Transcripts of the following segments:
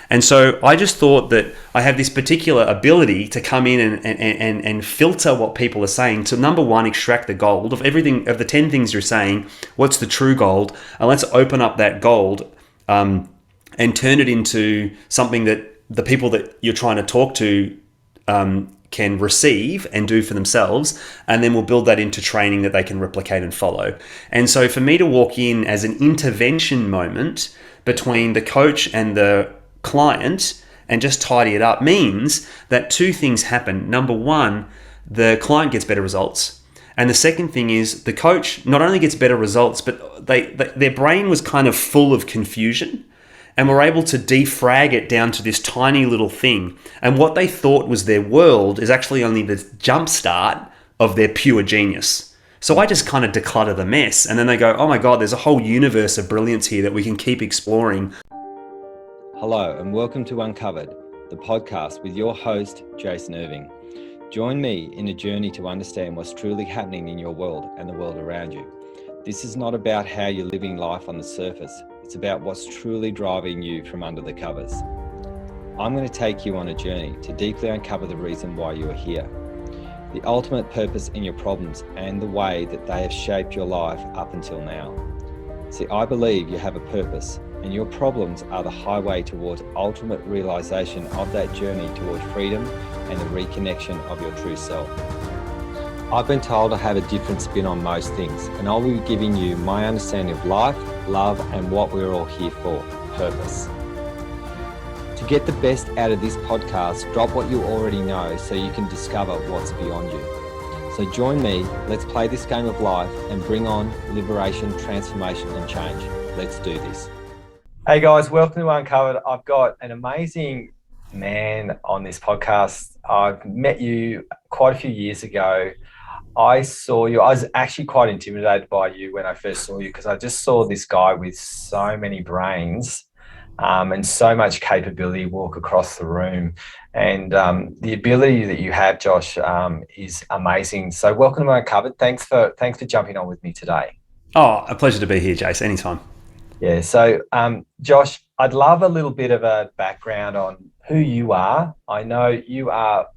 And so I just thought that I have this particular ability to come in and filter what people are saying to, number one, extract the gold of everything, of the 10 things you're saying. What's the true gold? And let's open up that gold and turn it into something that the people that you're trying to talk to can receive and do for themselves, and then we'll build that into training that they can replicate and follow. And so for me to walk in as an intervention moment between the coach and the client and just tidy it up means that two things happen. Number one, the client gets better results. And the second thing is the coach not only gets better results, but their brain was kind of full of confusion, and we're able to defrag it down to this tiny little thing. And what they thought was their world is actually only the jump start of their pure genius. So I just kind of declutter the mess, and then they go, oh my God, there's a whole universe of brilliance here that we can keep exploring. Hello, and welcome to Uncovered, the podcast with your host, Jason Irving. Join me in a journey to understand what's truly happening in your world and the world around you. This is not about how you're living life on the surface. It's about what's truly driving you from under the covers. I'm going to take you on a journey to deeply uncover the reason why you are here, the ultimate purpose in your problems, and the way that they have shaped your life up until now. See, I believe you have a purpose, and your problems are the highway towards ultimate realization of that journey towards freedom and the reconnection of your true self. I've been told I have a different spin on most things, and I'll be giving you my understanding of life, love, and what we're all here for, purpose. To get the best out of this podcast, drop what you already know so you can discover what's beyond you. So join me, let's play this game of life and bring on liberation, transformation, and change. Let's do this. Hey guys, welcome to Uncovered. I've got an amazing man on this podcast. I've met you quite a few years ago. I saw you. I was actually quite intimidated by you when I first saw you because I just saw this guy with so many brains and so much capability walk across the room. And the ability that you have, Josh, is amazing. So welcome to Uncovered. Thanks for jumping on with me today. Oh, a pleasure to be here, Jace. Anytime. Yeah. So, Josh, I'd love a little bit of a background on who you are. I know you are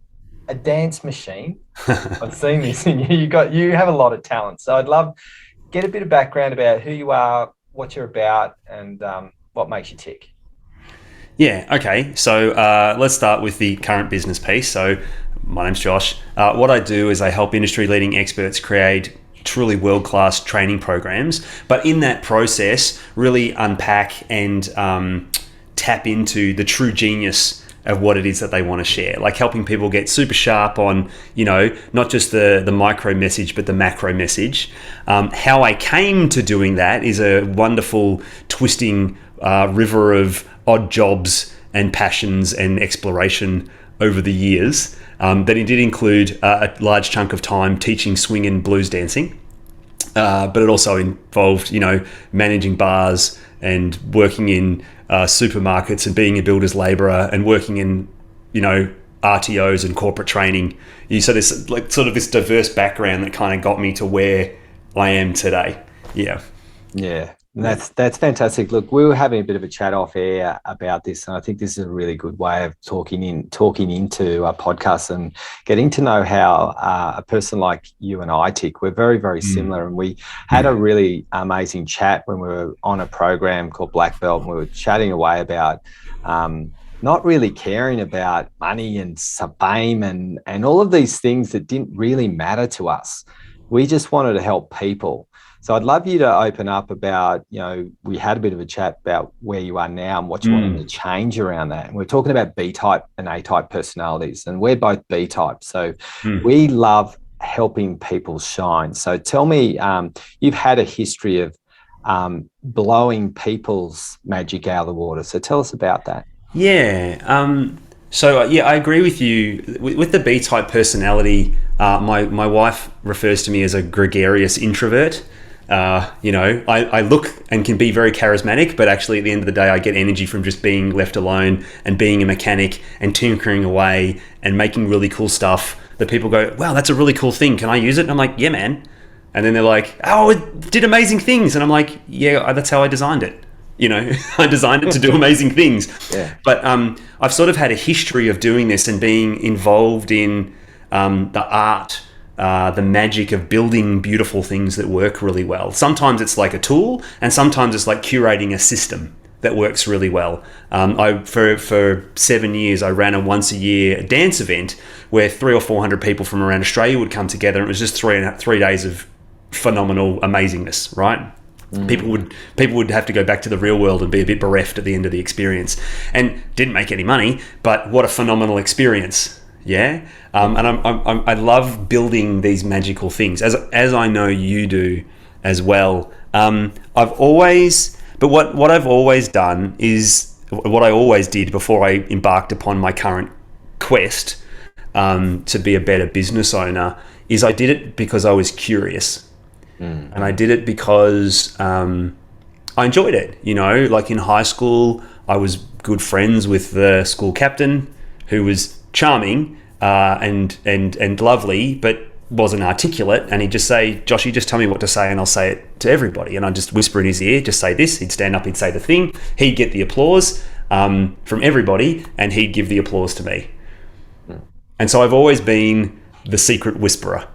a dance machine. I've seen this in you. You have a lot of talent. So I'd love get a bit of background about who you are, what you're about, and what makes you tick. Yeah. Okay. So let's start with the current business piece. So my name's Josh. What I do is I help industry-leading experts create truly world-class training programs, but in that process, really unpack and tap into the true genius of what it is that they want to share, like helping people get super sharp on, not just the micro message, but the macro message. How I came to doing that is a wonderful twisting river of odd jobs and passions and exploration over the years. That it did include a large chunk of time teaching swing and blues dancing, but it also involved, managing bars and working in supermarkets and being a builder's labourer and working in, RTOs and corporate training. So there's sort of this diverse background that kind of got me to where I am today. Yeah. Yeah. That's fantastic. Look, we were having a bit of a chat off air about this, and I think this is a really good way of talking into a podcast and getting to know how a person like you and I tick. We're very, very similar, and we had a really amazing chat when we were on a program called Black Belt, and we were chatting away about not really caring about money and fame and all of these things that didn't really matter to us. We just wanted to help people. So I'd love you to open up about, we had a bit of a chat about where you are now and what you wanted to change around that. And we're talking about B-type and A-type personalities, and we're both B-type. So we love helping people shine. So tell me, you've had a history of blowing people's magic out of the water. So tell us about that. Yeah. I agree with you. With the B-type personality, my wife refers to me as a gregarious introvert. I look and can be very charismatic, but actually at the end of the day, I get energy from just being left alone and being a mechanic and tinkering away and making really cool stuff that people go, wow, that's a really cool thing. Can I use it? And I'm like, yeah, man. And then they're like, oh, it did amazing things. And I'm like, yeah, that's how I designed it. I designed it to do amazing things. Yeah. But I've sort of had a history of doing this and being involved in the art, the magic of building beautiful things that work really well. Sometimes it's like a tool, and sometimes it's like curating a system that works really well. For 7 years, I ran a once a year dance event where 300 or 400 people from around Australia would come together. And it was just 3 days of phenomenal amazingness, right? People would have to go back to the real world and be a bit bereft at the end of the experience, and didn't make any money, but what a phenomenal experience. Yeah. And I love building these magical things, as I know you do as well. But what I've always done is what I always did before I embarked upon my current quest to be a better business owner is I did it because I was curious. And I did it because I enjoyed it. Like in high school, I was good friends with the school captain, who was charming and lovely, but wasn't articulate. And he'd just say, "Joshy, just tell me what to say and I'll say it to everybody." And I'd just whisper in his ear, "Just say this." He'd stand up, he'd say the thing. He'd get the applause from everybody, and he'd give the applause to me. And so I've always been the secret whisperer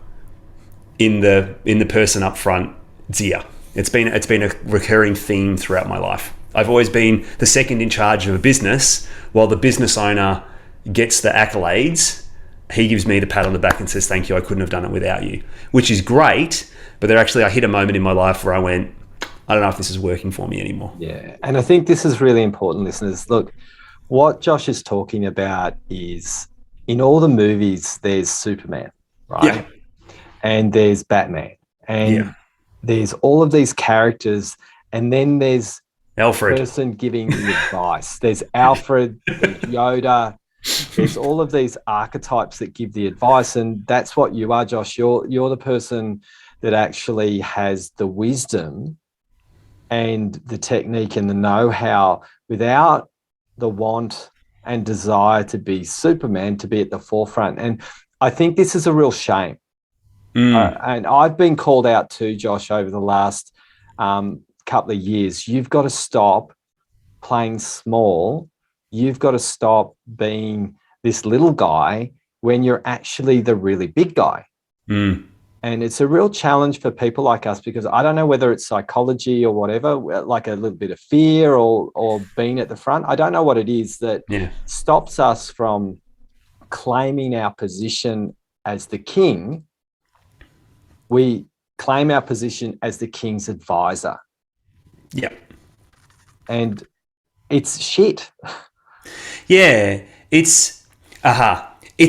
in the person up front's ear. It's been a recurring theme throughout my life. I've always been the second in charge of a business, while the business owner gets the accolades. He gives me the pat on the back and says, "Thank you, I couldn't have done it without you," which is great. But I hit a moment in my life where I went, I don't know if this is working for me anymore. Yeah. And I think this is really important, listeners. Look, what Josh is talking about is, in all the movies, there's Superman, right? Yeah. And there's Batman, and there's all of these characters, and then there's Alfred, the person giving the advice. There's Alfred, there's Yoda, there's all of these archetypes that give the advice, and that's what you are, Josh. You're the person that actually has the wisdom and the technique and the know-how without the want and desire to be Superman, to be at the forefront. And I think this is a real shame. And I've been called out too, Josh, over the last couple of years. You've got to stop playing small. You've got to stop being this little guy when you're actually the really big guy. And it's a real challenge for people like us, because I don't know whether it's psychology or whatever, like a little bit of fear or being at the front. I don't know what it is that stops us from claiming our position as the king. We claim our position as the king's advisor. Yeah. And it's shit. Yeah. It's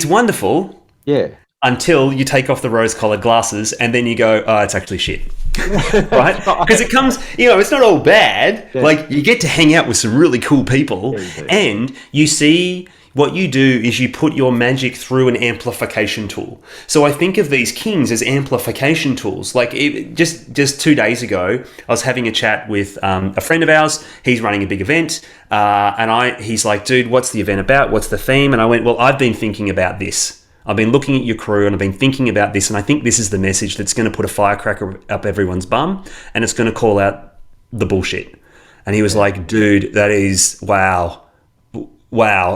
wonderful. Yeah. Until you take off the rose-colored glasses and then you go, oh, it's actually shit. Right? Because it comes, it's not all bad. Yeah. Like, you get to hang out with some really cool people, and you see what you do is you put your magic through an amplification tool. So I think of these kings as amplification tools. Like, just 2 days ago, I was having a chat with a friend of ours. He's running a big event, and he's like, "Dude, what's the event about? What's the theme?" And I went, "Well, I've been thinking about this. I've been looking at your crew and I've been thinking about this, and I think this is the message that's going to put a firecracker up everyone's bum, and it's going to call out the bullshit." And he was like, "Dude, that is wow,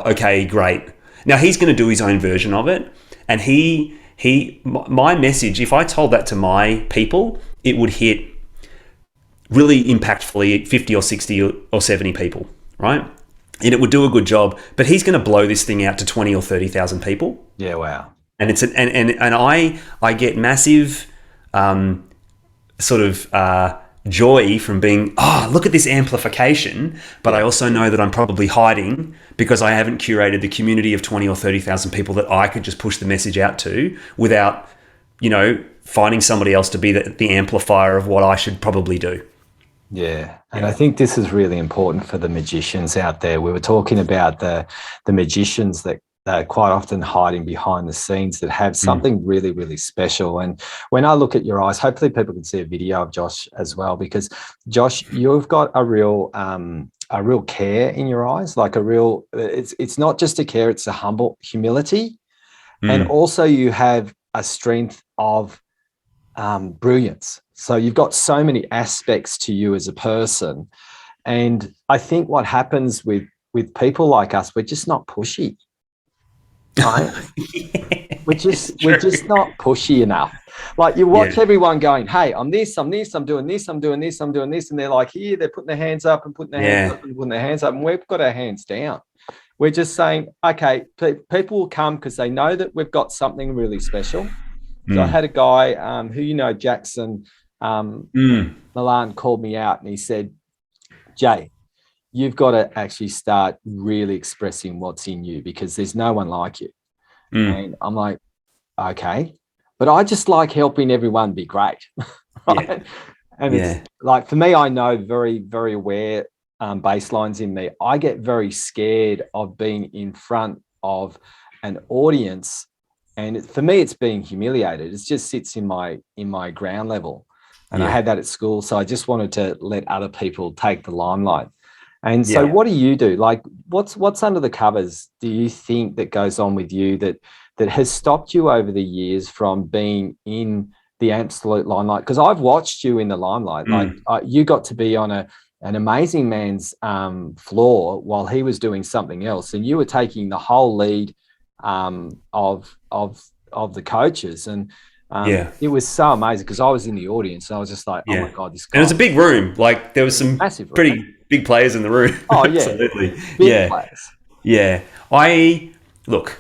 okay, great." Now he's going to do his own version of it, and my message, if I told that to my people, it would hit really impactfully at 50 or 60 or 70 people, right? And it would do a good job, but he's going to blow this thing out to 20 or 30,000 people. Yeah, wow. And it's I get massive joy from being, look at this amplification, but I also know that I'm probably hiding because I haven't curated the community of 20 or 30,000 people that I could just push the message out to without, finding somebody else to be the amplifier of what I should probably do. Yeah. And I think this is really important for the magicians out there. We were talking about the magicians that are quite often hiding behind the scenes that have something really, really special. And when I look at your eyes, hopefully people can see a video of Josh as well, because Josh, you've got a real care in your eyes, like it's not just a care, it's a humble humility. And also you have a strength of brilliance. So you've got so many aspects to you as a person And I think what happens with people like us, we're just not pushy, right? We're just not pushy enough. Like you watch everyone going, hey, I'm this, I'm this, I'm doing this, I'm doing this, I'm doing this. And they're like, here, they're putting their hands up and putting their hands up and putting their hands up. And we've got our hands down. We're just saying, okay, people will come because they know that we've got something really special. So I had a guy who, you know, Jackson Milan called me out and he said, Jay, you've got to actually start really expressing what's in you because there's no one like you. And I'm like, okay, but I just like helping everyone be great. Right? And it's like, for me, I know very, very aware baselines in me. I get very scared of being in front of an audience. And for me, it's being humiliated. It just sits in my ground level. And I had that at school. So I just wanted to let other people take the limelight. And so what do you do? Like, what's under the covers, do you think, that goes on with you that has stopped you over the years from being in the absolute limelight? Because I've watched you in the limelight. Like you got to be on an amazing man's floor while he was doing something else. And you were taking the whole lead of the coaches. And it was so amazing because I was in the audience and I was just like, oh my God, this guy. And it was a big room. Like there was some pretty big players in the room. Oh yeah. Absolutely. Big players. Yeah. Look,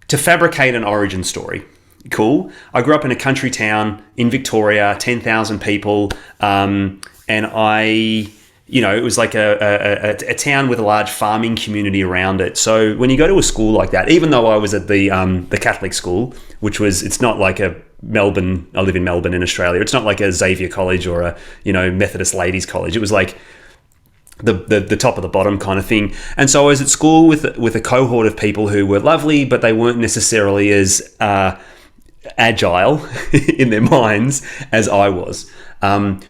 to fabricate an origin story, cool. I grew up in a country town in Victoria, 10,000 people. And it was like a town with a large farming community around it. So when you go to a school like that, even though I was at the Catholic school, it's not like a Melbourne, I live in Melbourne in Australia. It's not like a Xavier College or a, Methodist Ladies College. It was like the top of the bottom kind of thing. And so I was at school with a cohort of people who were lovely, but they weren't necessarily as agile in their minds as I was. And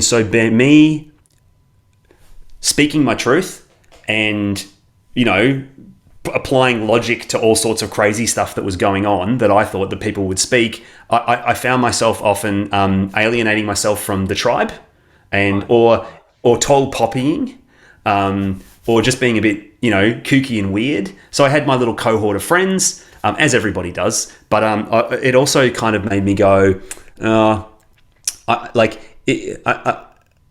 so me speaking my truth and, applying logic to all sorts of crazy stuff that was going on that I thought that people would speak, I found myself often alienating myself from the tribe or tall poppying or just being a bit, kooky and weird. So I had my little cohort of friends, as everybody does, but it also kind of made me go, I'm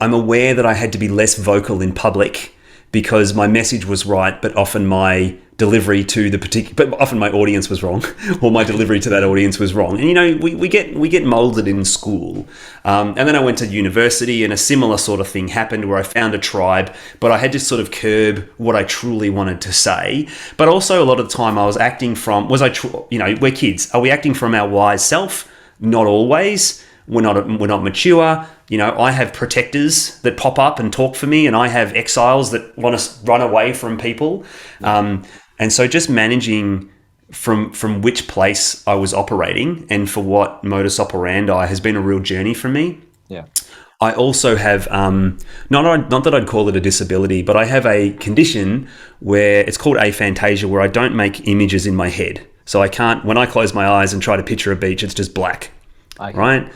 aware that I had to be less vocal in public because my message was right, but often my delivery to but often my audience was wrong, or my delivery to that audience was wrong. And we get molded in school, and then I went to university, and a similar sort of thing happened where I found a tribe, but I had to sort of curb what I truly wanted to say. But also a lot of the time I was acting from we're kids. Are we acting from our wise self? Not always. We're not mature. I have protectors that pop up and talk for me, and I have exiles that want to run away from people. And so just managing from which place I was operating and for what modus operandi has been a real journey for me. Yeah. I also have, not that I'd call it a disability, but I have a condition where it's called aphantasia, where I don't make images in my head. So I can't, when I close my eyes and try to picture a beach, it's just black, right?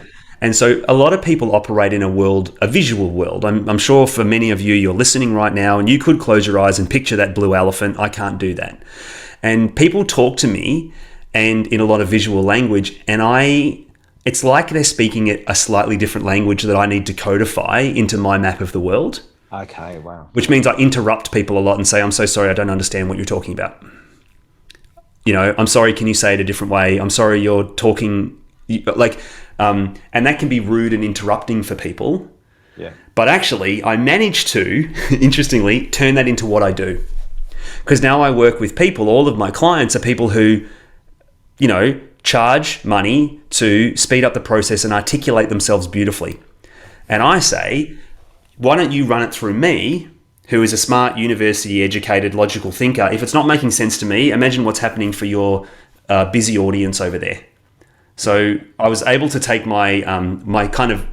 And so a lot of people operate in a visual world. I'm sure for many of you, you're listening right now and you could close your eyes and picture that blue elephant. I can't do that. And people talk to me and in a lot of visual language, and it's like they're speaking a slightly different language that I need to codify into my map of the world. Okay, wow. Which means I interrupt people a lot and say, I'm so sorry, I don't understand what you're talking about. I'm sorry, can you say it a different way? I'm sorry, you're talking and that can be rude and interrupting for people. Yeah. But actually, I managed to, interestingly, turn that into what I do. Because now I work with people, all of my clients are people who, charge money to speed up the process and articulate themselves beautifully. And I say, why don't you run it through me, who is a smart, university-educated, logical thinker? If it's not making sense to me, imagine what's happening for your busy audience over there. So I was able to take my my kind of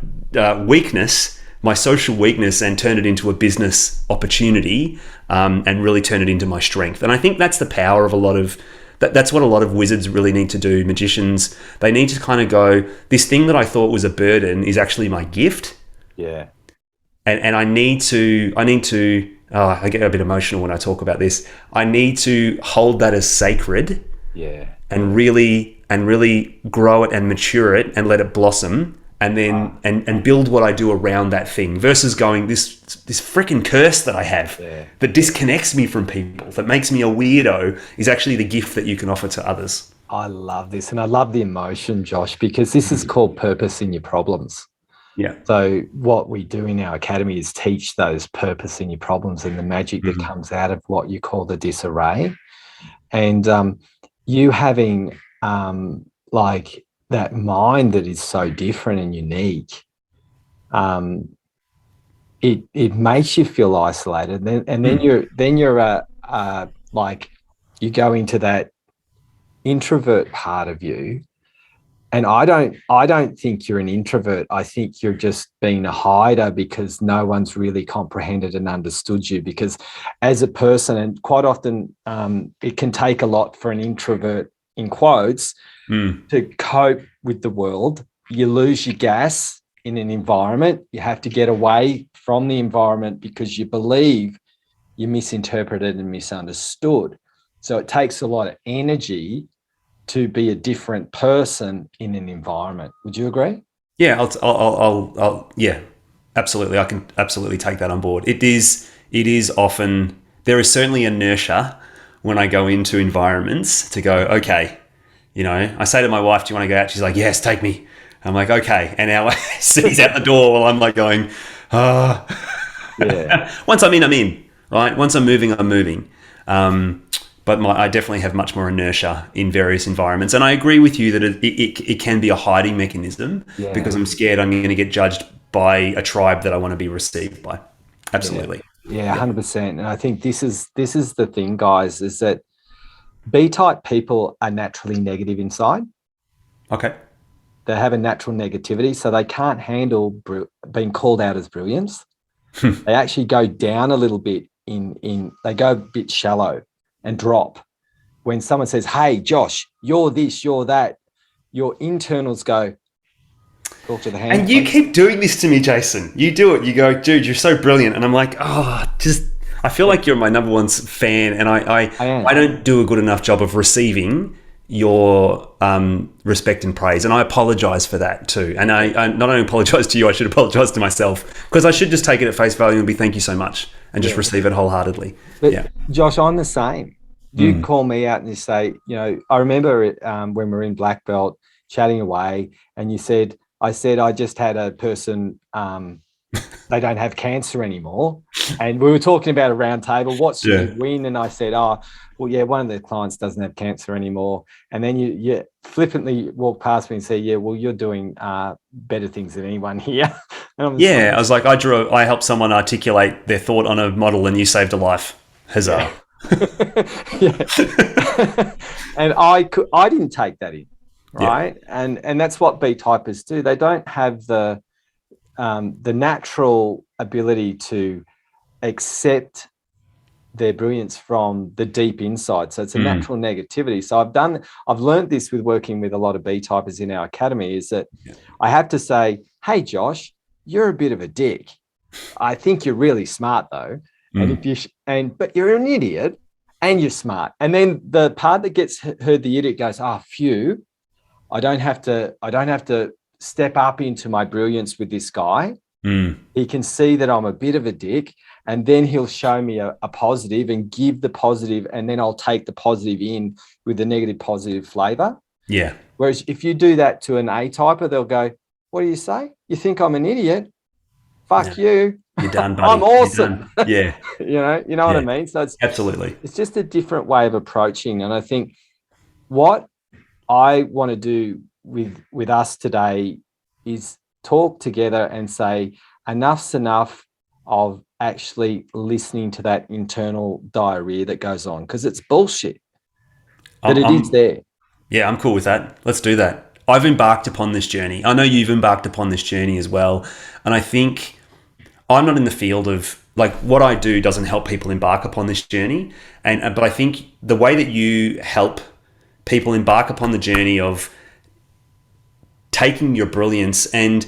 weakness, my social weakness, and turn it into a business opportunity, and really turn it into my strength. And I think that's the power of that's what a lot of wizards really need to do, magicians. They need to kind of go, this thing that I thought was a burden is actually my gift, Yeah. And I need to, I get a bit emotional when I talk about this. I need to hold that as sacred Yeah. and really grow it and mature it and let it blossom, and then and build what I do around that thing, versus going, this freaking curse that I have Yeah. that disconnects me from people, that makes me a weirdo, is actually the gift that you can offer to others. I love this. And I love the emotion, Josh, because this is called purpose in your problems. Yeah. So what we do in our academy is teach those purpose in your problems and the magic that Mhm. comes out of what you call the disarray. And you having like that mind that is so different and unique, um, it makes you feel isolated. And then Mm. you're like you go into that introvert part of you. And I don't think you're an introvert. I think you're just being a hider because no one's really comprehended and understood you. Because as a person, and quite often it can take a lot for an introvert, in quotes, Mm. to cope with the world. You lose your gas in an environment. You have to get away from the environment because you believe you're misinterpreted and misunderstood. So it takes a lot of energy to be a different person in an environment. Would you agree? Yeah, yeah, absolutely. I can absolutely take that on board. It is often, there is certainly inertia when I go into environments to go, okay, I say to my wife, do you want to go out? She's like, yes, take me. I'm like, okay. And now she's out the door while I'm like going, ah. Yeah. Once I'm in, right? Once I'm moving, I'm moving. But I definitely have much more inertia in various environments. And I agree with you that it can be a hiding mechanism, because Yeah. I'm scared I'm going to get judged by a tribe that I want to be received by. Yeah. Absolutely. Yeah, Yeah. 100%. And I think this is the thing, guys, is that B type people are naturally negative inside. Okay. They have a natural negativity, so they can't handle being called out as brilliance. They actually go down a little bit they go a bit shallow and drop. When someone says, "Hey, Josh, you're this, you're that," your internals go, "Talk to the hand, And you please." keep doing this to me, Jason. You do it. You go, dude, you're so brilliant. And I'm like, I feel Yeah, like you're my number one fan, and I I am. don't do a good enough job of receiving your respect and praise. And I apologize for that too. And I not only apologize to you, I should apologize to myself, because I should just take it at face value and be, thank you so much, and just Yeah. receive it wholeheartedly. But Yeah. Josh, I'm the same. You Mm. call me out and you say, I remember it, when we were in Black Belt chatting away, and I said, I just had a person, they don't have cancer anymore. And we were talking about a round table. What's your Yeah. big win? And I said, oh, well, yeah, one of the clients doesn't have cancer anymore. And then you flippantly walk past me and say, yeah, well, you're doing better things than anyone here. And I'm just like, Yeah. I was like, I helped someone articulate their thought on a model, and you saved a life. yeah. Huzzah. Yeah. And I didn't take that in, Yeah. right? And that's what B typers do. They don't have the natural ability to accept their brilliance from the deep inside. So it's a Mm. natural negativity. So I've learned this with working with a lot of B typers in our academy, is that I have to say, hey, Josh, you're a bit of a dick. I think you're really smart though. And Mm. if you, but you're an idiot and you're smart. And then the part that gets heard, the idiot goes, phew, I don't have to step up into my brilliance with this guy. Mm. He can see that I'm a bit of a dick, and then he'll show me a positive and give the positive, and then I'll take the positive in with the negative positive flavor. Yeah. Whereas if you do that to an A typer, they'll go, what do you say? You think I'm an idiot? No, Fuck you. you're done, I'm buddy. You're awesome. done. Yeah. You know what I Yeah. mean? So it's Absolutely. it's just a different way of approaching. And I think what I want to do with us today is talk together and say enough's enough of actually listening to that internal diarrhea that goes on, because it's bullshit, but I'm, it is I'm there. Yeah, I'm cool with that. Let's do that. I've embarked upon this journey. I know you've embarked upon this journey as well. And I think I'm not in the field of, like, what I do doesn't help people embark upon this journey. But I think the way that you help people embark upon the journey of taking your brilliance and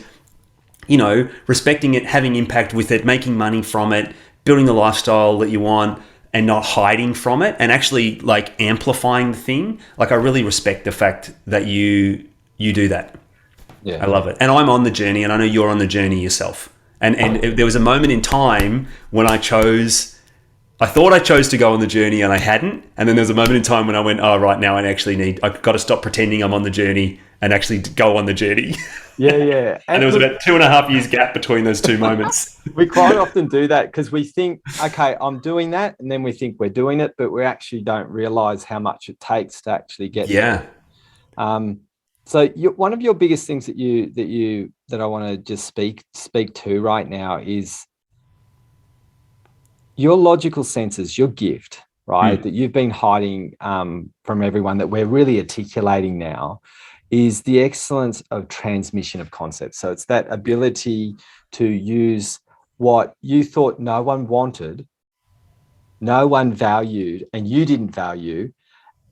respecting it, having impact with it, making money from it, building the lifestyle that you want, and not hiding from it, and actually like amplifying the thing. Like, I really respect the fact that you do that. Yeah. I love it. And I'm on the journey, and I know you're on the journey yourself. And there was a moment in time when I thought I chose to go on the journey and I hadn't. And then there was a moment in time when I went, oh, right now I've got to stop pretending I'm on the journey and actually go on the journey. Yeah. And there was about 2.5 years gap between those two moments. We quite often do that because we think, okay, I'm doing that. And then we think we're doing it, but we actually don't realize how much it takes to actually get there. So one of your biggest things that I want to just speak to right now is your logical senses, your gift, right? That you've been hiding from everyone, that we're really articulating now, is the excellence of transmission of concepts. So it's that ability to use what you thought no one wanted, no one valued, and you didn't value,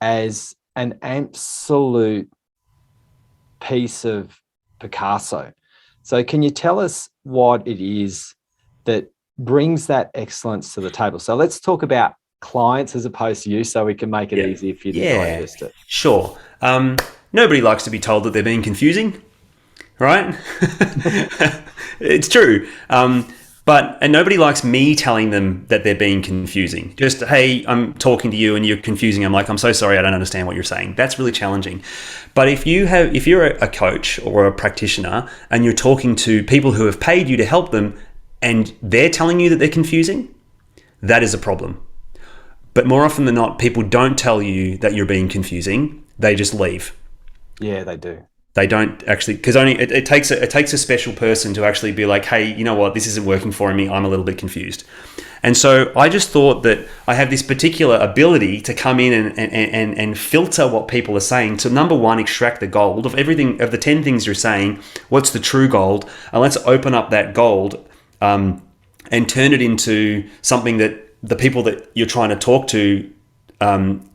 as an absolute piece of Picasso. So can you tell us what it is that brings that excellence to the table? So let's talk about clients as opposed to you, so we can make it easier for you to digest it. Sure. Nobody likes to be told that they're being confusing, right? It's true. And nobody likes me telling them that they're being confusing. Just, hey, I'm talking to you and you're confusing. I'm like, I'm so sorry, I don't understand what you're saying. That's really challenging. But if you're a coach or a practitioner and you're talking to people who have paid you to help them and they're telling you that they're confusing, that is a problem. But more often than not, people don't tell you that you're being confusing. They just leave. Yeah, they do. They don't actually, because it takes a special person to actually be like, hey, you know what, this isn't working for me. I'm a little bit confused. And so I just thought that I have this particular ability to come in and filter what people are saying to, number one, extract the gold of everything, of the 10 things you're saying. What's the true gold? And let's open up that gold and turn it into something that the people that you're trying to talk to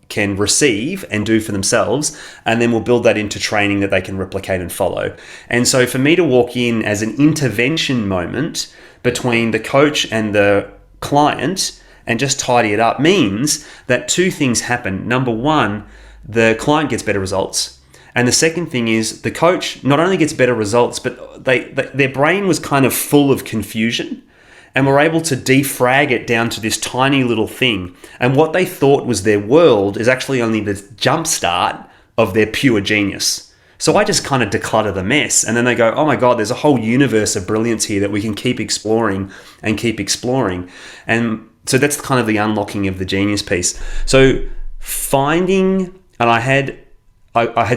can receive and do for themselves, and then we'll build that into training that they can replicate and follow. And so for me to walk in as an intervention moment between the coach and the client and just tidy it up means that two things happen. Number one, the client gets better results. And the second thing is the coach not only gets better results, but their brain was kind of full of confusion. And we're able to defrag it down to this tiny little thing. And what they thought was their world is actually only the jumpstart of their pure genius. So I just kind of declutter the mess. And then they go, oh my God, there's a whole universe of brilliance here that we can keep exploring and keep exploring. And so that's kind of the unlocking of the genius piece. So finding, and I had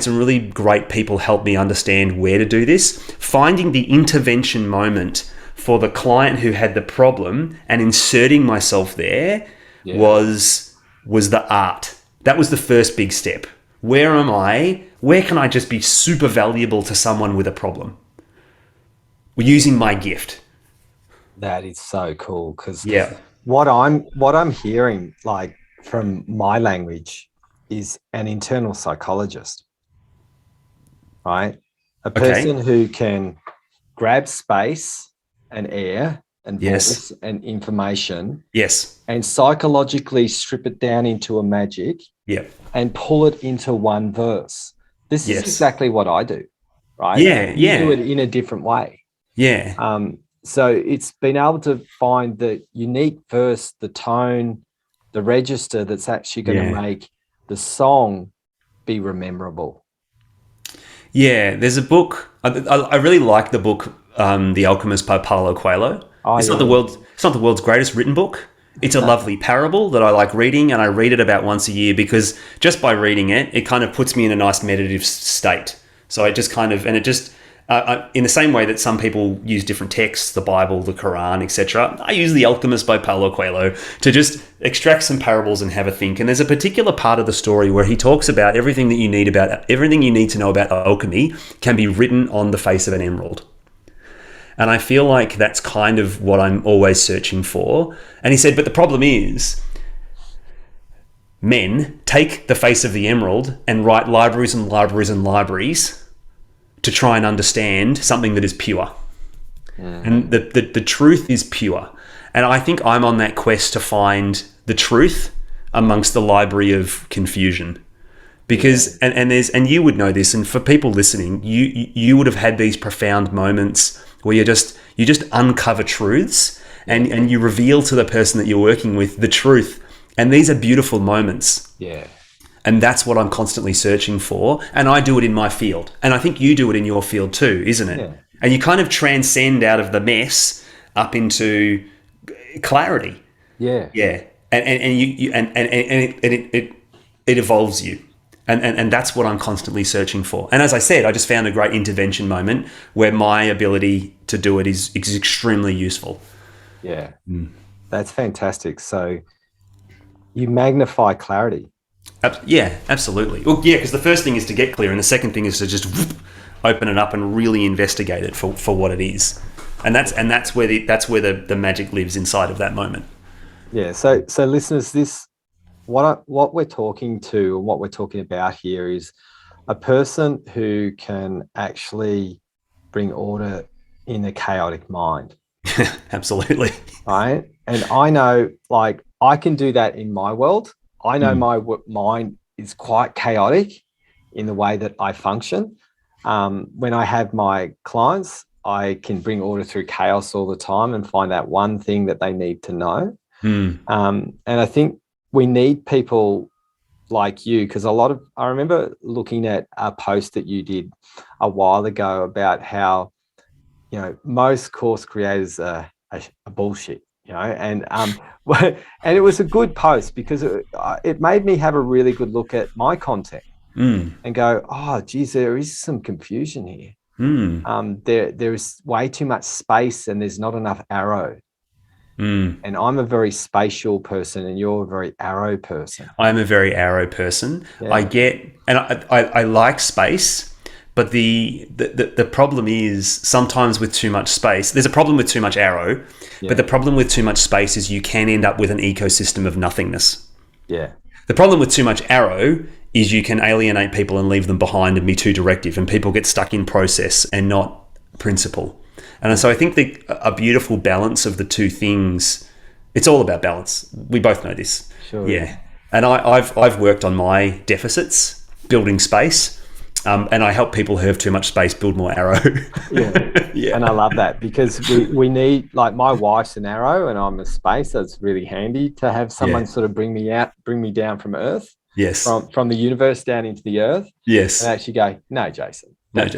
some really great people help me understand where to do this. Finding the intervention moment for the client who had the problem and inserting myself there was the art. That was the first big step. Where am I? Where can I just be super valuable to someone with a problem? We're using my gift. That is so cool, because what I'm hearing, like, from my language, is an internal psychologist, right? A person who can grab space and air and voice and information, and psychologically strip it down into a magic, and pull it into one verse. This is exactly what I do, right? You do it in a different way. So it's been able to find the unique verse, the tone, the register that's actually going to make the song be rememberable. There's a book. I really like the book, The Alchemist by Paulo Coelho. It's not the world's greatest written book. It's a lovely parable that I like reading, and I read it about once a year because just by reading it, it kind of puts me in a nice meditative state. So I just kind of, and it just, in the same way that some people use different texts, the Bible, the Quran, etc., I use The Alchemist by Paulo Coelho to just extract some parables and have a think. And there's a particular part of the story where he talks about everything you need to know about alchemy can be written on the face of an emerald. And I feel like that's kind of what I'm always searching for. And he said, but the problem is men take the face of the emerald and write libraries and libraries and libraries to try and understand something that is pure. And the truth is pure. And I think I'm on that quest to find the truth amongst the library of confusion. Because and you would know this, and for people listening, you would have had these profound moments where you just uncover truths and you reveal to the person that you're working with the truth. And these are beautiful moments. Yeah. And that's what I'm constantly searching for. And I do it in my field. And I think you do it in your field too, isn't it? Yeah. And you kind of transcend out of the mess up into clarity. Yeah. Yeah. And it evolves you. And that's what I'm constantly searching for. And as I said, I just found a great intervention moment where my ability to do it is extremely useful. Yeah. That's fantastic. So you magnify clarity. Yeah, absolutely. Well, yeah, because the first thing is to get clear, and the second thing is to just open it up and really investigate it for what it is. And that's where the magic lives inside of that moment. Yeah. So listeners, what we're talking to and what we're talking about here is a person who can actually bring order in a chaotic mind. Absolutely. Right. And I know, like, I can do that in my world. I know my mind is quite chaotic in the way that I function. When I have my clients, I can bring order through chaos all the time and find out one thing that they need to know. And I think we need people like you, because I remember looking at a post that you did a while ago about how, most course creators are bullshit, and and it was a good post because it made me have a really good look at my content and go, oh, geez, there is some confusion here. There is way too much space and there's not enough arrow. And I'm a very spatial person and you're a very arrow person. I'm a very arrow person. Yeah. I like space, but the problem is sometimes with too much space, there's a problem with too much arrow, but the problem with too much space is you can end up with an ecosystem of nothingness. Yeah. The problem with too much arrow is you can alienate people and leave them behind and be too directive, and people get stuck in process and not principle. And so I think a beautiful balance of the two things, it's all about balance. We both know this. Sure. Yeah. And I've worked on my deficits, building space, and I help people who have too much space build more arrow. Yeah. And I love that because we need, like, my wife's an arrow and I'm a space. So it's really handy to have someone sort of bring me down from Earth. Yes. From the universe down into the Earth. Yes. And actually go, no, Jason. That's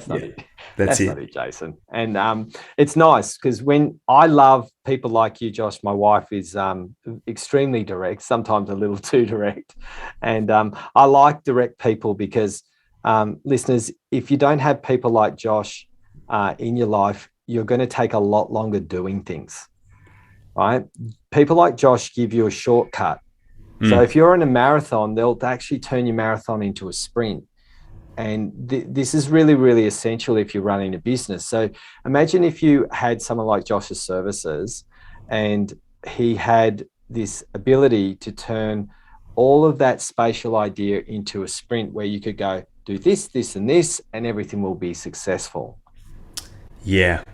not it. That's not it, Jason. And it's nice because when I love people like you, Josh, my wife is extremely direct, sometimes a little too direct. And I like direct people because, listeners, if you don't have people like Josh in your life, you're going to take a lot longer doing things, right? People like Josh give you a shortcut. So if you're in a marathon, they'll actually turn your marathon into a sprint. And this is really, really essential if you're running a business. So imagine if you had someone like Josh's services and he had this ability to turn all of that spatial idea into a sprint where you could go, do this, this, and this, and everything will be successful. Yeah,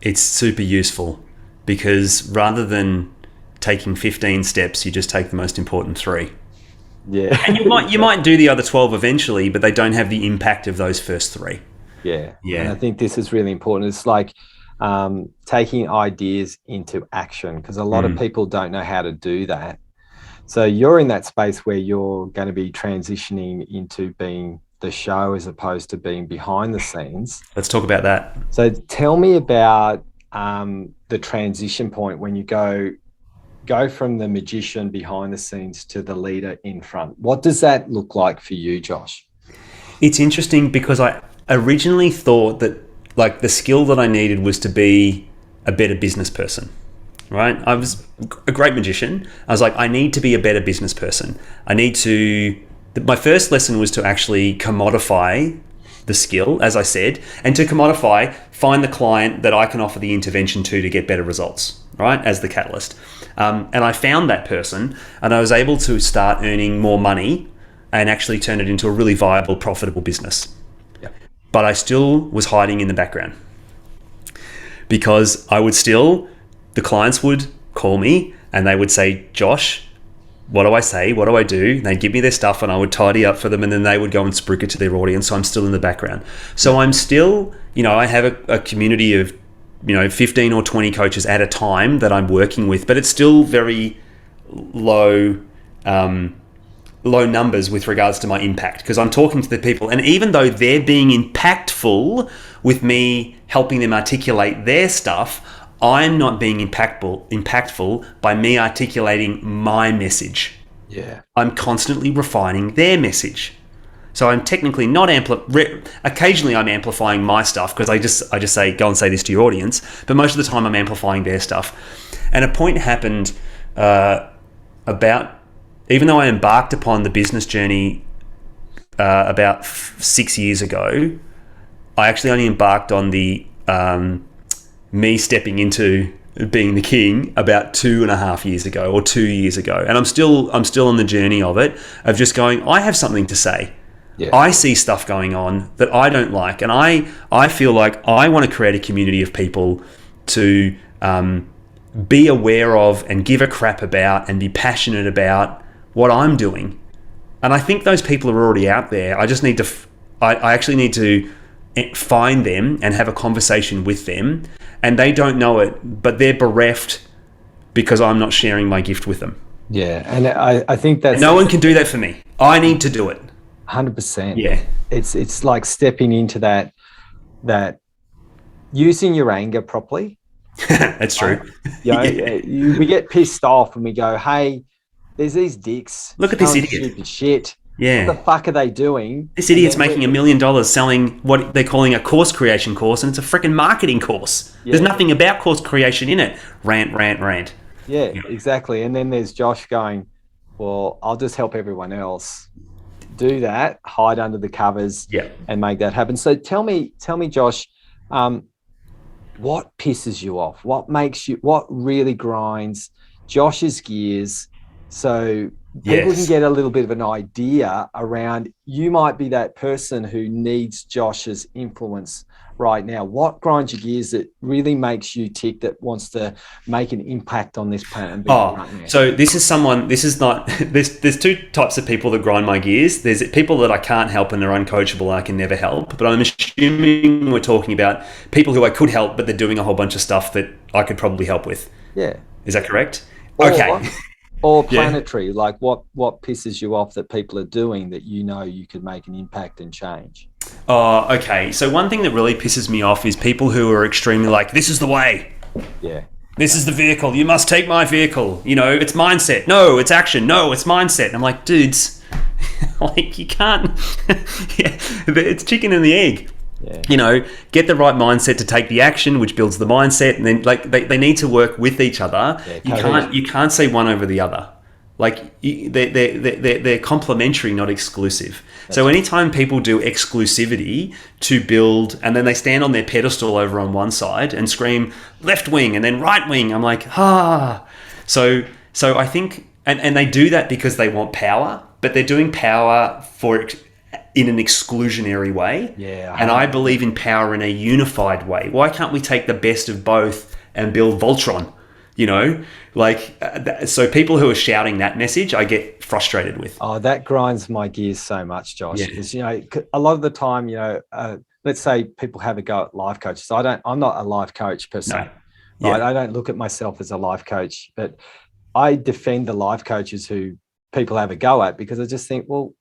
it's super useful because rather than taking 15 steps, you just take the most important 3. Yeah. And you might do the other 12 eventually, but they don't have the impact of those first 3. Yeah. Yeah. And I think this is really important. It's like taking ideas into action because a lot of people don't know how to do that. So you're in that space where you're going to be transitioning into being the show as opposed to being behind the scenes. Let's talk about that. So tell me about the transition point when you go from the magician behind the scenes to the leader in front. What does that look like for you, Josh? It's interesting because I originally thought that, like, the skill that I needed was to be a better business person, right? I was a great magician. I was like, I need to be a better business person. My first lesson was to actually commodify the skill, as I said, and to commodify, find the client that I can offer the intervention to get better results, right, as the catalyst. And I found that person and I was able to start earning more money and actually turn it into a really viable, profitable business. Yep. But I still was hiding in the background. because the clients would call me and they would say, Josh, what do I say? What do I do? And they'd give me their stuff and I would tidy up for them, and then they would go and spruik it to their audience. So I'm still in the background. So I'm still, I have a community of, 15 or 20 coaches at a time that I'm working with, but it's still very low numbers with regards to my impact, because I'm talking to the people, and even though they're being impactful with me helping them articulate their stuff, I'm not being impactful by me articulating my message. Yeah. I'm constantly refining their message. So I'm technically not occasionally I'm amplifying my stuff, because I just say, go and say this to your audience, but most of the time I'm amplifying their stuff. And a point happened even though I embarked upon the business journey about 6 years ago, I actually only embarked on the me stepping into being the king about 2.5 years ago or 2 years ago. And I'm still on the journey of it, of just going, I have something to say. Yeah. I see stuff going on that I don't like. And I feel like I want to create a community of people to be aware of and give a crap about and be passionate about what I'm doing. And I think those people are already out there. I just need to, I actually need to find them and have a conversation with them. And they don't know it, but they're bereft because I'm not sharing my gift with them. Yeah. And I think that's... And no one can do that for me. I need to do it. 100%. Yeah. It's like stepping into that using your anger properly. That's true. We get pissed off and we go, hey, there's these dicks. Look at this idiot. Stupid shit. Yeah. What the fuck are they doing? This idiot's making $1 million selling what they're calling a course creation course, and it's a freaking marketing course. Yeah. There's nothing about course creation in it. Rant. Yeah, exactly. And then there's Josh going, well, I'll just help everyone else do that, hide under the covers, and make that happen. So tell me, Josh, what pisses you off? What really grinds Josh's gears, so people can get a little bit of an idea around, you might be that person who needs Josh's influence right now. What grinds your gears that really makes you tick, that wants to make an impact on this planet? So there's two types of people that grind my gears. There's people that I can't help and they're uncoachable, I can never help. But I'm assuming we're talking about people who I could help, but they're doing a whole bunch of stuff that I could probably help with. Yeah. Is that correct? Okay. Or planetary, like what pisses you off that people are doing that you could make an impact and change? Okay. So one thing that really pisses me off is people who are extremely like, this is the way. Yeah. This is the vehicle. You must take my vehicle. It's mindset. No, it's action. No, it's mindset. And I'm like, dudes, like you can't. It's chicken and the egg. Yeah. Get the right mindset to take the action, which builds the mindset, and then they need to work with each other. Yeah, you can't say one over the other. Like they're complementary, not exclusive. So anytime people do exclusivity to build, and then they stand on their pedestal over on one side and scream left wing and then right wing, I'm like, So I think, and they do that because they want power, but they're doing power in an exclusionary way. Yeah. And I believe in power in a unified way. Why can't we take the best of both and build Voltron? So people who are shouting that message, I get frustrated with. Oh, that grinds my gears so much, Josh. Because, a lot of the time, let's say people have a go at life coaches. I'm not a life coach per se. No. Right? I don't look at myself as a life coach, but I defend the life coaches who people have a go at, because I just think, well,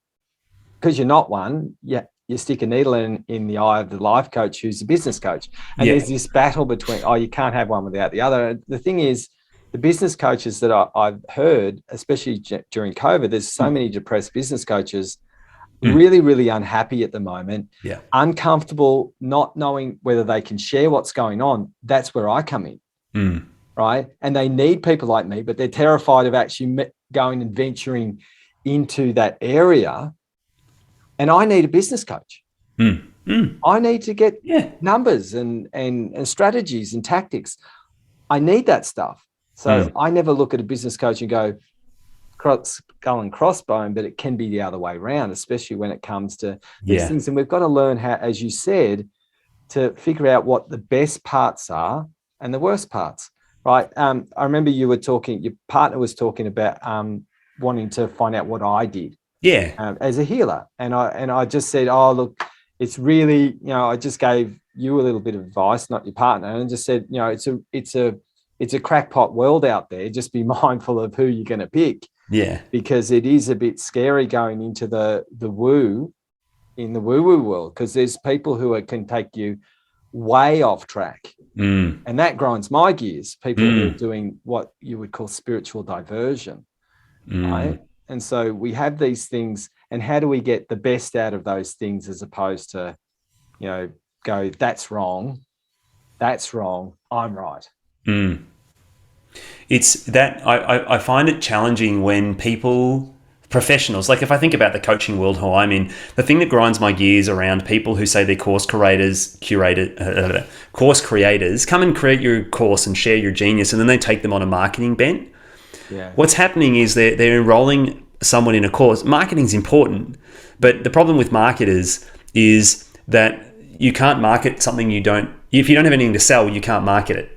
because you're not one, you stick a needle in the eye of the life coach who's a business coach. And there's this battle between, you can't have one without the other. The thing is, the business coaches that I've heard, especially during COVID, there's so many depressed business coaches, really, really unhappy at the moment, uncomfortable, not knowing whether they can share what's going on. That's where I come in, right? And they need people like me, but they're terrified of actually going and venturing into that area. And I need a business coach. I need to get numbers and strategies and tactics. I need that stuff. So I never look at a business coach and go skull and crossbone, but it can be the other way around, especially when it comes to these things. And we've got to learn how, as you said, to figure out what the best parts are and the worst parts, right? I remember your partner was talking about wanting to find out what I did as a healer. And I just said, oh, look, it's really, I just gave you a little bit of advice, not your partner, and just said, it's a crackpot world out there. Just be mindful of who you're going to pick. Yeah. Because it is a bit scary going into the woo in the woo-woo world, because there's people who can take you way off track. And that grinds my gears. People who are doing what you would call spiritual diversion. Right? And so we have these things, and how do we get the best out of those things as opposed to, go, that's wrong, I'm right. It's that I find it challenging when professionals, like if I think about the coaching world who I'm in, the thing that grinds my gears around people who say they're course creators, come and create your course and share your genius, and then they take them on a marketing bent. Yeah. What's happening is they're enrolling someone in a course. Marketing's important, but the problem with marketers is that you can't market something if you don't have anything to sell, you can't market it.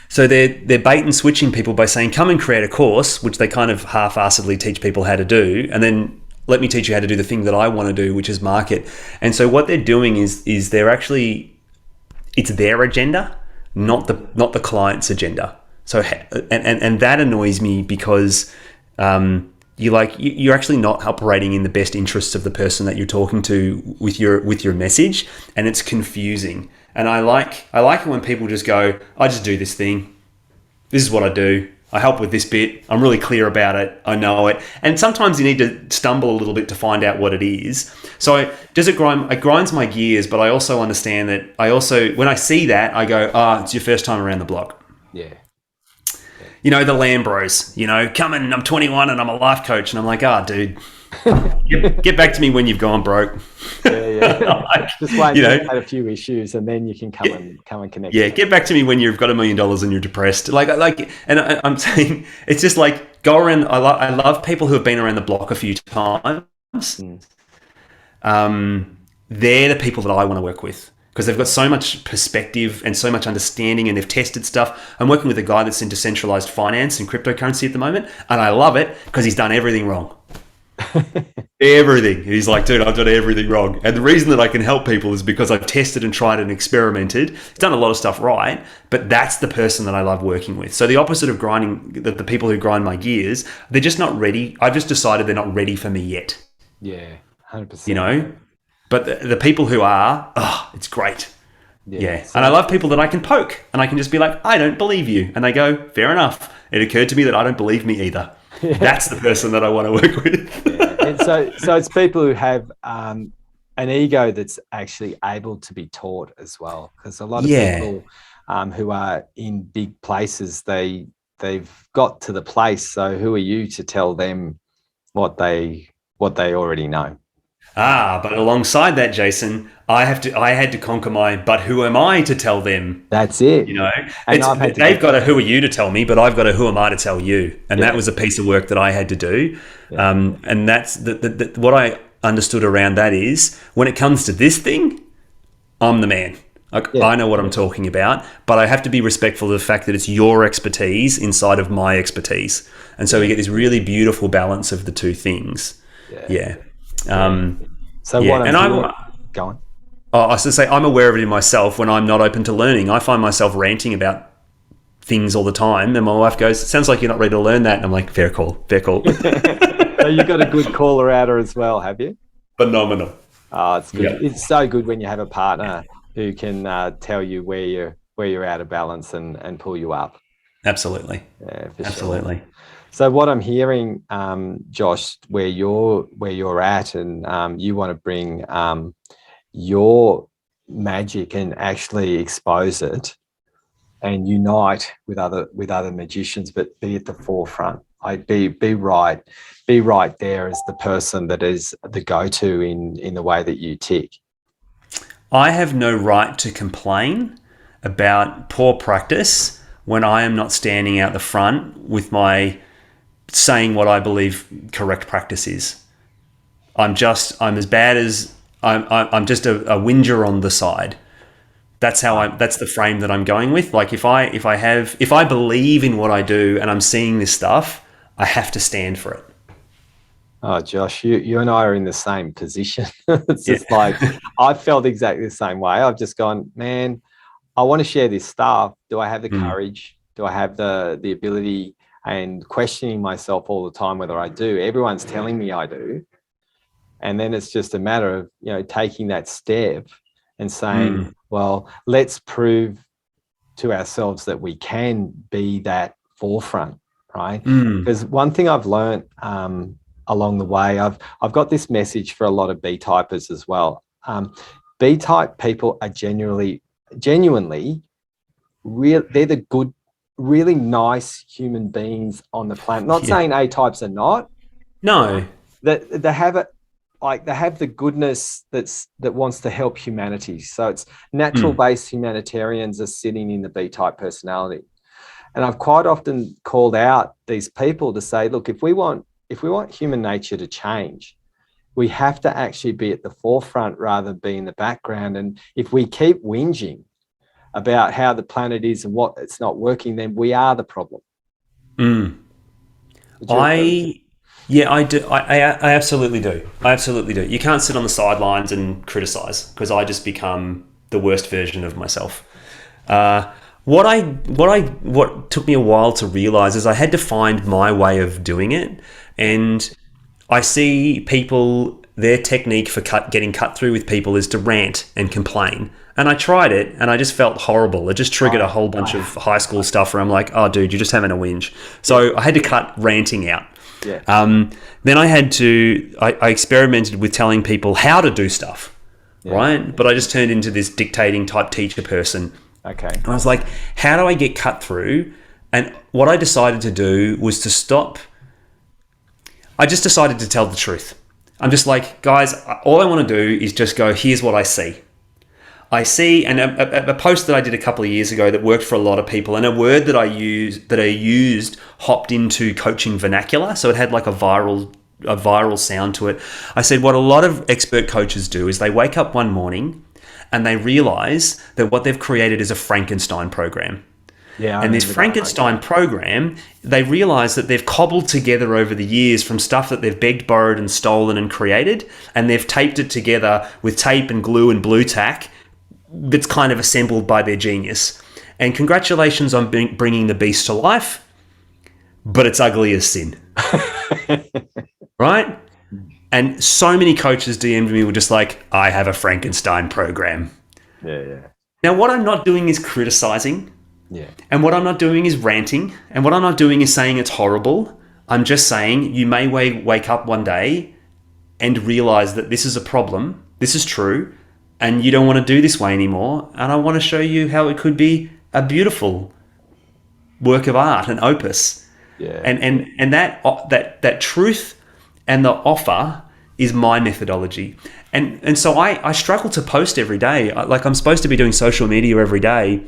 So they're bait and switching people by saying, come and create a course, which they kind of half-assedly teach people how to do, and then let me teach you how to do the thing that I want to do, which is market. And so what they're doing is they're actually, it's their agenda, not the client's agenda. So and that annoys me, because you're actually not operating in the best interests of the person that you're talking to with your message, and it's confusing. And I like it when people just go, I just do this thing. This is what I do. I help with this bit. I'm really clear about it. I know it. And sometimes you need to stumble a little bit to find out what it is. So it grinds my gears, but I also understand that when I see that, I go, it's your first time around the block. Yeah. The Lambros, come in, I'm 21 and I'm a life coach. And I'm like, dude, get back to me when you've gone broke. Yeah. Just wait until you've had a few issues, and then you can come and connect. Yeah, get back to me when you've got $1 million and you're depressed. And I'm saying, it's just like, go around. I love people who have been around the block a few times. They're the people that I want to work with, because they've got so much perspective and so much understanding, and they've tested stuff. I'm working with a guy that's in decentralized finance and cryptocurrency at the moment, and I love it because he's done everything wrong. Everything. He's like, dude, I've done everything wrong. And the reason that I can help people is because I've tested and tried and experimented. He's done a lot of stuff right, but that's the person that I love working with. So the opposite of grinding, the people who grind my gears, they're just not ready. I've just decided they're not ready for me yet. Yeah, 100%. But the people who are, it's great. Yeah. So, and I love people that I can poke, and I can just be like, I don't believe you. And they go, fair enough. It occurred to me that I don't believe me either. Yeah. That's the person that I want to work with. And so it's people who have an ego that's actually able to be taught as well. Because a lot of people who are in big places, they've got to the place. So who are you to tell them what they already know? But alongside that, Jason, I had to conquer but who am I to tell them? That's it. They've got a who are you to tell me, but I've got a who am I to tell you? And that was a piece of work that I had to do. Yeah. And that's what I understood around that is, when it comes to this thing, I'm the man. I know what I'm talking about, but I have to be respectful of the fact that it's your expertise inside of my expertise. And so we get this really beautiful balance of the two things. Yeah. Go on. I was to say, I'm aware of it in myself when I'm not open to learning. I find myself ranting about things all the time, and my wife goes, sounds like you're not ready to learn that. And I'm like, fair call. So you've got a good caller outer as well, have you? Phenomenal. It's good. Yeah. It's so good when you have a partner who can tell you where you're out of balance and pull you up. Absolutely. Yeah, absolutely. Sure. So what I'm hearing, Josh, where you're at, and you want to bring your magic and actually expose it and unite with other magicians, but be at the forefront. Be right there as the person that is the go-to in the way that you tick. I have no right to complain about poor practice when I am not standing out the front with my saying what I believe correct practice is. I'm just a whinger on the side. That's the frame that I'm going with. Like if I believe in what I do and I'm seeing this stuff, I have to stand for it. Oh, Josh, you and I are in the same position. It's Yeah. just like I've felt exactly the same way. I've just gone, man, I want to share this stuff. Do I have the Mm. courage? Do I have the ability? And questioning myself all the time whether I do. Everyone's telling me I do. And then it's just a matter of, taking that step and saying, Mm. well, let's prove to ourselves that we can be that forefront, right? Mm. Because one thing I've learned along the way, I've got this message for a lot of B typers as well. B type people are genuinely real. They're the good, really nice human beings on the planet. Not Yeah. saying A types are not. No. That they have it. Like they have the goodness that wants to help humanity. So it's natural Mm. based humanitarians are sitting in the B type personality. And I've quite often called out these people to say, look, if we want human nature to change, we have to actually be at the forefront rather than be in the background. And if we keep whinging about how the planet is and what it's not working, then we are the problem. Mm. Would you agree? I Yeah, I do. I absolutely do. I absolutely do. You can't sit on the sidelines and criticize because I just become the worst version of myself. What took me a while to realize is I had to find my way of doing it, and I see people, their technique for getting cut through with people is to rant and complain. And I tried it and I just felt horrible. It just triggered a whole bunch of high school stuff where I'm like, oh, dude, you're just having a whinge. So I had to cut ranting out. Yeah. Then I experimented with telling people how to do stuff, right? But I just turned into this dictating type teacher person. Okay. And I was like, how do I get cut through? And what I decided to do was to stop. I just decided to tell the truth. I'm just like, guys, all I want to do is just go, here's what I see. I see, and a post that I did a couple of years ago that worked for a lot of people, and a word that I used hopped into coaching vernacular, so it had like a viral sound to it. I said what a lot of expert coaches do is they wake up one morning and they realize that what they've created is a Frankenstein program. Yeah. And this Frankenstein program, they realize that they've cobbled together over the years from stuff that they've begged, borrowed, and stolen and created, and they've taped it together with tape and glue and blue tack that's kind of assembled by their genius. And congratulations on bringing the beast to life, but it's ugly as sin. Right? And so many coaches DM'd me were just like, I have a Frankenstein program. Yeah. Now, what I'm not doing is criticizing. Yeah. And what I'm not doing is ranting. And what I'm not doing is saying it's horrible. I'm just saying you may wake up one day and realize that this is a problem. This is true. And you don't want to do this way anymore. And I want to show you how it could be a beautiful work of art, an opus. Yeah. And that truth and the offer is my methodology. And so I struggle to post every day. Like I'm supposed to be doing social media every day,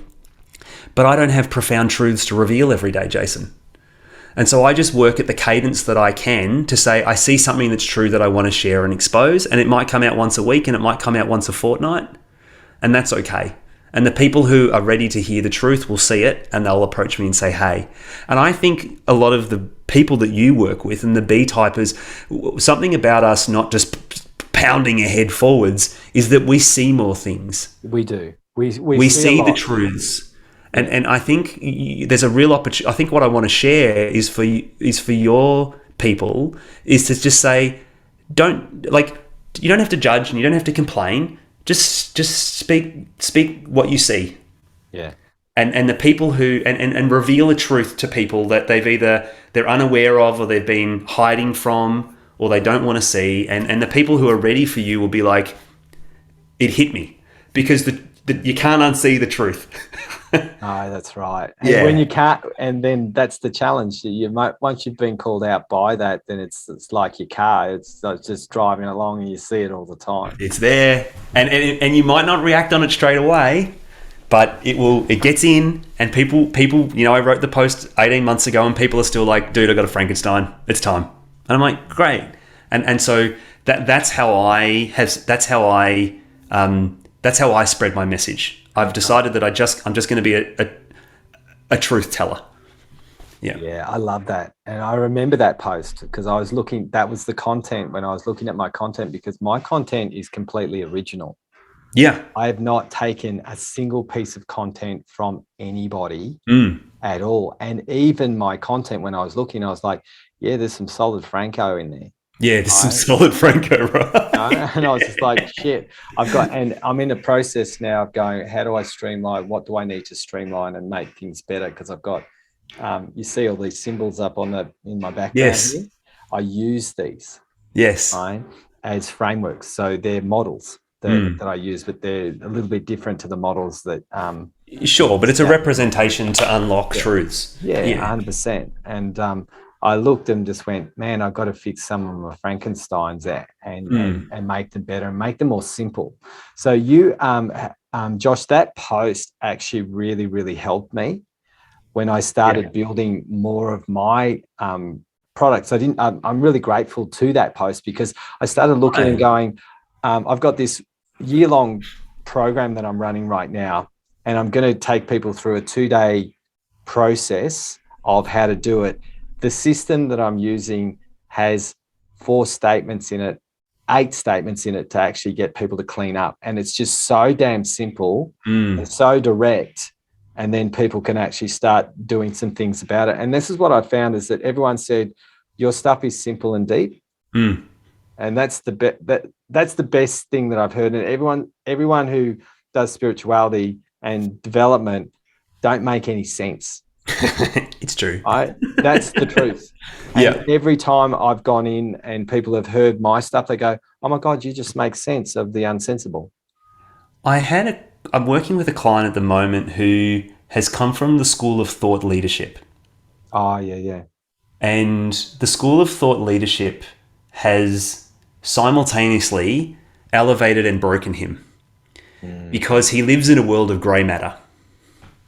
but I don't have profound truths to reveal every day, Jason. And so I just work at the cadence that I can to say, I see something that's true that I want to share and expose. And it might come out once a week and it might come out once a fortnight. And that's okay. And the people who are ready to hear the truth will see it and they'll approach me and say, hey. And I think a lot of the people that you work with and the B-typers, something about us not just pounding ahead forwards is that we see more things. We do. We see the truths. And I think there's a real opportunity. I think what I want to share is for your people is to just say, you don't have to judge and you don't have to complain. Just speak what you see. Yeah. And the people who and reveal a truth to people that they're unaware of or they've been hiding from or they don't want to see. And the people who are ready for you will be like, it hit me because you can't unsee the truth. No, that's right. And when you can't, and then that's the challenge. You might, once you've been called out by that, then it's like your car. It's just driving along and you see it all the time. It's there, and you might not react on it straight away, but it gets in, and people. I wrote the post 18 months ago, and people are still like, "Dude, I got a Frankenstein. It's time." And I'm like, "Great," and so that's how I spread my message. I've decided that I'm just going to be a truth teller. Yeah, I love that. And I remember that post because I was looking, that was the content when I was looking at my content, because my content is completely original. Yeah. I have not taken a single piece of content from anybody Mm. at all. And even my content, when I was looking, I was like, yeah, there's some solid Franco in there. Yeah, there's some solid Franco, right? And I was just like, shit, and I'm in the process now of going, how do I streamline? What do I need to streamline and make things better? Because I've got, you see all these symbols up in my background Yes. here. I use these, Yes. right, as frameworks. So they're models that I use, but they're a little bit different to the models that. Sure, but it's a representation to unlock truths. Yeah, 100%. And I looked and just went, man, I've got to fix some of my Frankensteins and make them better and make them more simple. So you, Josh, that post actually really, really helped me when I started building more of my products. I'm really grateful to that post because I started looking and going, I've got this year-long program that I'm running right now, and I'm going to take people through a 2-day process of how to do it. The system that I'm using has 4 statements in it, 8 statements in it to actually get people to clean up. And it's just so damn simple and so direct. And then people can actually start doing some things about it. And this is what I found is that everyone said, your stuff is simple and deep. And that's that's the best thing that I've heard. And everyone who does spirituality and development don't make any sense. It's true. That's the truth. And every time I've gone in and people have heard my stuff, they go, oh my God, you just make sense of the unsensible. I'm working with a client at the moment who has come from the school of thought leadership. Oh, yeah. And the school of thought leadership has simultaneously elevated and broken him because he lives in a world of grey matter.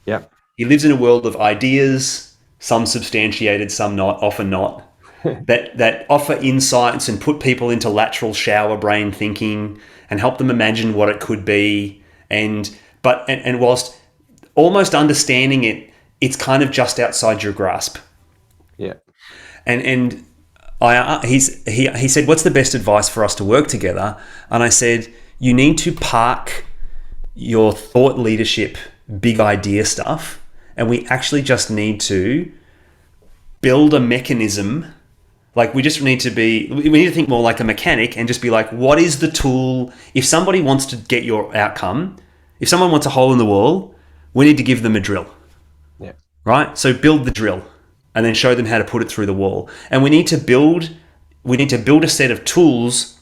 Yep. He lives in a world of ideas, some substantiated, some not, often not, that offer insights and put people into lateral shower brain thinking and help them imagine what it could be. And whilst almost understanding it, it's kind of just outside your grasp. Yeah. And he said, what's the best advice for us to work together? And I said, you need to park your thought leadership, big idea stuff, and we actually just need to build a mechanism. Like we need to think more like a mechanic and just be like, what is the tool? If somebody wants to get your outcome, if someone wants a hole in the wall, we need to give them a drill. Yeah. Right? So build the drill and then show them how to put it through the wall. And we need to build a set of tools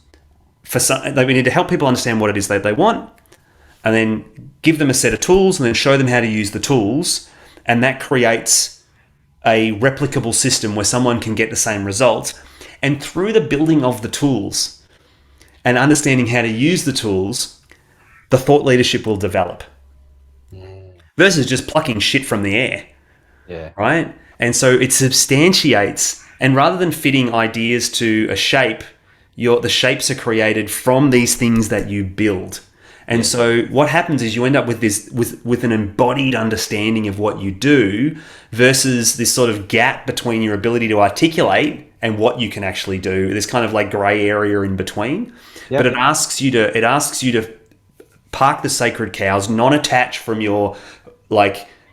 we need to help people understand what it is that they want, and then give them a set of tools and then show them how to use the tools. And that creates a replicable system where someone can get the same results. And through the building of the tools and understanding how to use the tools, the thought leadership will develop. Versus just plucking shit from the air. Yeah. Right? And so it substantiates, and rather than fitting ideas to a shape, the shapes are created from these things that you build. And so what happens is you end up with this with an embodied understanding of what you do versus this sort of gap between your ability to articulate and what you can actually do. There's kind of like gray area in between. Yep. But it asks you to park the sacred cows, non-attach from your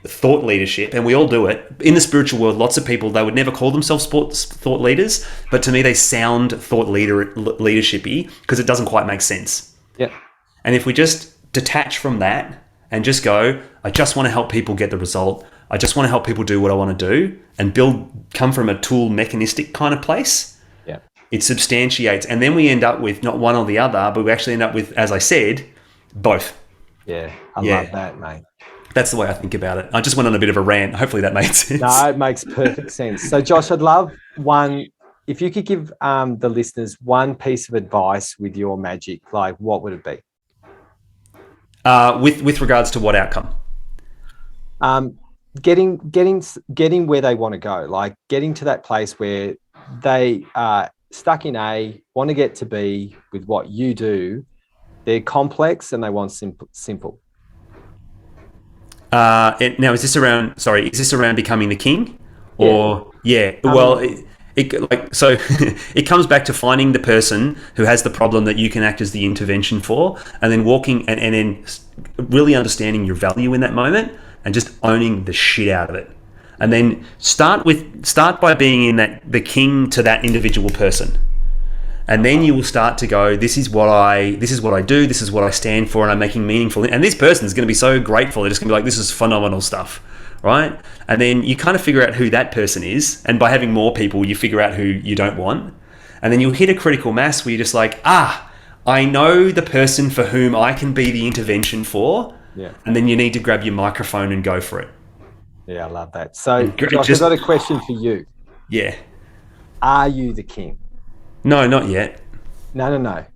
thought leadership, and we all do it. In the spiritual world, lots of people, they would never call themselves thought leaders, but to me they sound thought leadershipy because it doesn't quite make sense. Yeah. And if we just detach from that and just go, I just want to help people get the result. I just want to help people do what I want to do and come from a tool mechanistic kind of place. Yeah. It substantiates. And then we end up with not one or the other, but we actually end up with, as I said, both. Yeah. I love that, mate. That's the way I think about it. I just went on a bit of a rant. Hopefully that made sense. No, it makes perfect sense. So Josh, I'd love if you could give the listeners one piece of advice with your magic, like what would it be? With regards to what outcome? Getting where they want to go, like getting to that place where they are stuck in A, want to get to B with what you do. They're complex and they want simple. Now, is this around? Sorry, is this around becoming the king? Yeah. Or well, so it comes back to finding the person who has the problem that you can act as the intervention for, and then walking and then really understanding your value in that moment and just owning the shit out of it. And then start by being in the king to that individual person. And then you will start to go, this is what I do, this is what I stand for, and I'm making meaningful. And this person is going to be so grateful. They're just going to be like, this is phenomenal stuff, right? And then you kind of figure out who that person is. And by having more people, you figure out who you don't want. And then you'll hit a critical mass where you're just like, I know the person for whom I can be the intervention for. Yeah. And then you need to grab your microphone and go for it. Yeah, I love that. So, Josh, I've got a question for you. Yeah. Are you the king? No, not yet. No.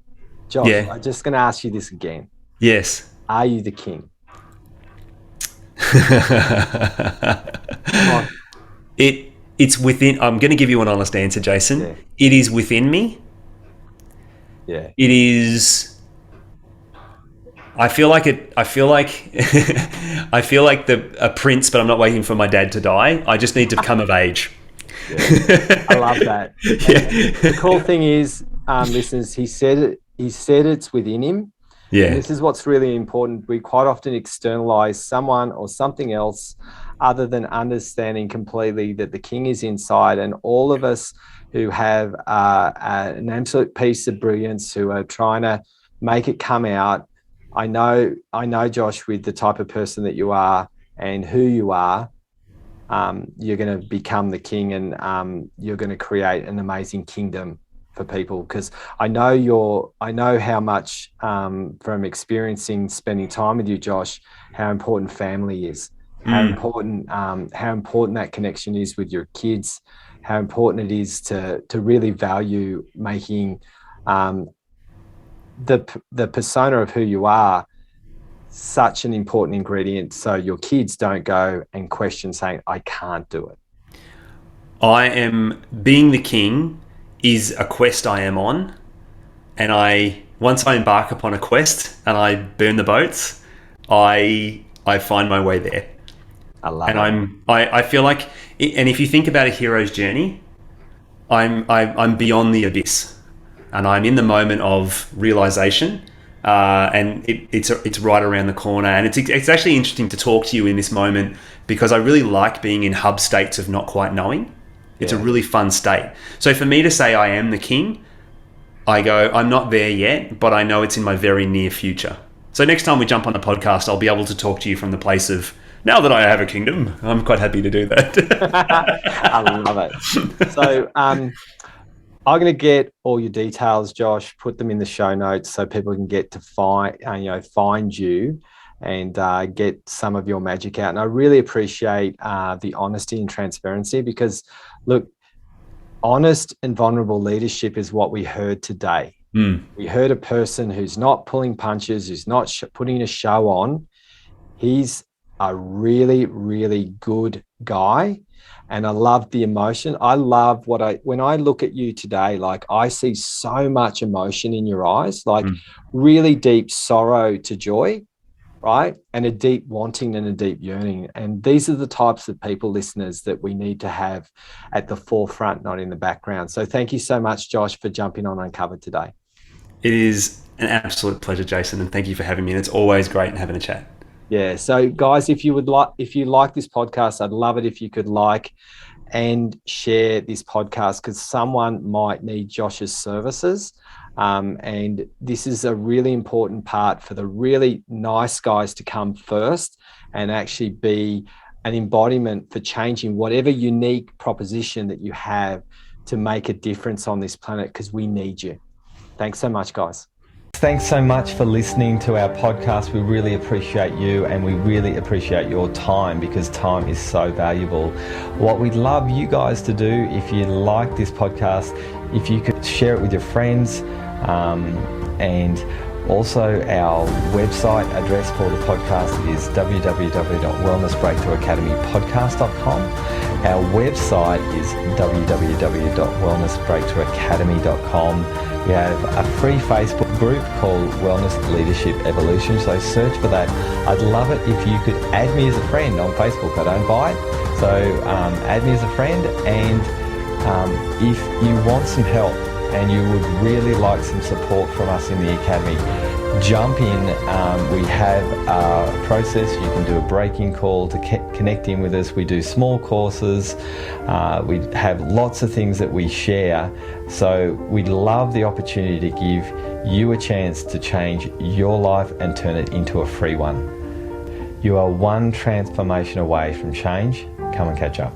Josh, Yeah. I'm just going to ask you this again. Yes. Are you the king? Come on. It's within. I'm going to give you an honest answer, Jason. Yeah. It is within me. Yeah. It is. I feel like it. I feel like a prince, but I'm not waiting for my dad to die. I just need to come of age. Yeah. I love that. Yeah. The cool thing is, listeners, he said it's within him. Yeah. And this is what's really important. We quite often externalize someone or something else other than understanding completely that the king is inside. And all of us who have an absolute piece of brilliance, who are trying to make it come out. I know, Josh, with the type of person that you are and who you are, you're going to become the king, and you're going to create an amazing kingdom for people. Because I know how much from experiencing spending time with you, Josh, how important family is, how important that connection is with your kids, how important it is to really value making the persona of who you are such an important ingredient, so your kids don't go and question saying, I can't do it. I am being the king is a quest I am on, and once I embark upon a quest and I burn the boats, I find my way there. I love it. I feel like, and if you think about a hero's journey, I'm beyond the abyss, and I'm in the moment of realization. And it's right around the corner, and it's actually interesting to talk to you in this moment, because I really like being in hub states of not quite knowing. It's a really fun state. So for me to say I am the king, I go, I'm not there yet, but I know it's in my very near future. So next time we jump on the podcast, I'll be able to talk to you from the place of, now that I have a kingdom. I'm quite happy to do that. I love it. So I'm going to get all your details, Josh, put them in the show notes so people can get to find you and get some of your magic out. And I really appreciate the honesty and transparency, because, look, honest and vulnerable leadership is what we heard today. We heard a person who's not pulling punches, who's not putting a show on. He's a really, really good guy. And I love the emotion. I love when I look at you today, like, I see so much emotion in your eyes, like really deep sorrow to joy, right? And a deep wanting and a deep yearning. And these are the types of people, listeners, that we need to have at the forefront, not in the background. So thank you so much, Josh, for jumping on Uncovered today. It is an absolute pleasure, Jason, and thank you for having me. And it's always great having a chat. Yeah. So guys, if you like this podcast, I'd love it if you could like and share this podcast, because someone might need Josh's services. And this is a really important part for the really nice guys to come first and actually be an embodiment for changing whatever unique proposition that you have to make a difference on this planet, because we need you. Thanks so much, guys. Thanks so much for listening to our podcast. We really appreciate you, and we really appreciate your time, because time is so valuable. What we'd love you guys to do, if you like this podcast, if you could share it with your friends, and also our website address for the podcast is www.wellnessbreakthroughacademypodcast.com. Our website is www.wellnessbreakthroughacademy.com. We have a free Facebook group called Wellness Leadership Evolution, so search for that. I'd love it if you could add me as a friend on Facebook. I don't buy it, so add me as a friend, and if you want some help and you would really like some support from us in the Academy, jump in. We have a process. You can do a break-in call to connect in with us. We do small courses. We have lots of things that we share. So we'd love the opportunity to give you a chance to change your life and turn it into a free one. You are one transformation away from change. Come and catch up.